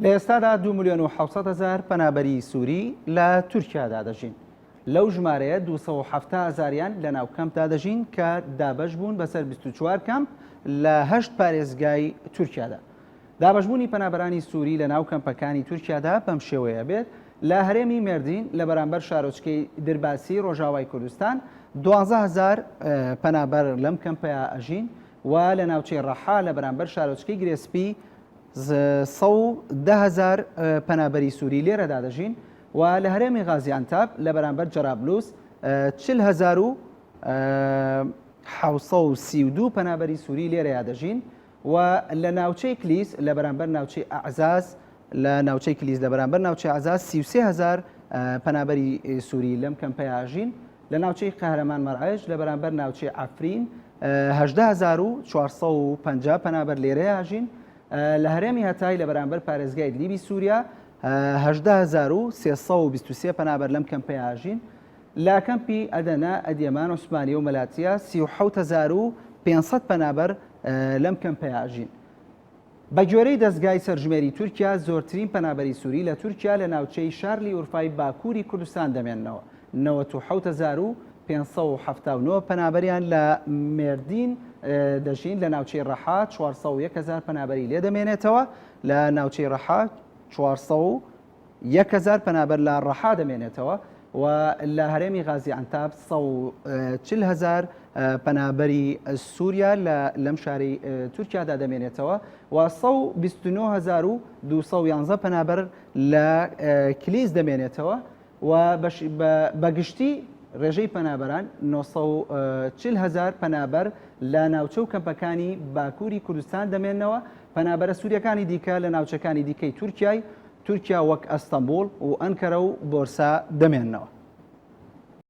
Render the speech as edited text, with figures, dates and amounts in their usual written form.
لە ئێستادا 2,700,000 پەنابەری سووری لە تورکیادا دەژین. لەو ژمارەیە 270,000یان لە ناو کەمپدا دەژین کە دابەش بوون بەسەر 24 کەمپ لە 8 پارێزگای تورکیادا. دابەشبوونی پەنابەرانی سووری لە ناو کەمپەکانی تورکیادا بەم شێوەیە بێت: لە هەرێمی مێردین لە بەرامبەر شارۆچکەی درباسی ڕۆژاوای کوردستان 12,000 پەنابەر لەم کەمپەیە ئەژین و لە ناوچەی ڕەحا لە بەرامبەر شارۆچکەی گرێسپی 110,000 پەنابەری سووری لێرەدا دەژین و لە هەرێمی غازیانتاپ لە بەرامبەر جەرابلوس 40,732 پەنابەری سووری لێرەیە دەژین و لە ناوچەی کلیس لە بەرامبەر ناوچەی ئەعزاز لە ناوچەی کلیس لە بەرامبەر ناوچەی ئەعزاز 33,000 پەنابەری سووری لەم کەمپەیە ئاژین. لە ناوچەی قەهرەمان مەرعێش لە بەرامبەر ناوچەی عەفرین 18,450 پەنابەر لێرەیە ئاژین. لە هەرێمی هەتای لە بەرامبەر پارێزگای ئیدلیبی سووریا 18,323 پەنابەر لەم کەمپەیە ئاژین. لە کەمپی ئەدەنا ئەدیەمان عوسمانیە و مەلاتیە 37,500 پەنابەر لەم کەمپەیە ئاژین. بە گوێرەی دەستگای سەرژمێری تورکیا زۆرترین پەنابەری سووری لە تورکیا لە ناوچەی شارلی ئورفای باکووری کوردستان دەمێننەوە. 97,579 پەنابەریان لە مێردین دەژین. لە ناوچەی ڕەحا 401,000 پەنابەری لێ دەمێنێتەوە. لە ناوچەی ڕەحا 401,000 پەنابەر لە ڕەحا دەمێنێتەوە و لە هەرێمی غازیانتاپ 140,000 پەنابەری سووریا لەم شاری تورکیادا دەمێنێتەوە و 129,211 پەنابەر لە کلیس دەمێنێتەوە و بەگشتی ڕێژەی پەنابەران 940,000 پەنابەر لە ناوچە و کەمپەکانی باکووری کوردستان دەمێننەوە. پەنابەرە سووریەکانی دیکە لە ناوچەکانی دیکەی تورکیا وەک ئەستەمبول و ئەنکەرە و بۆرسا دەمێننەوە.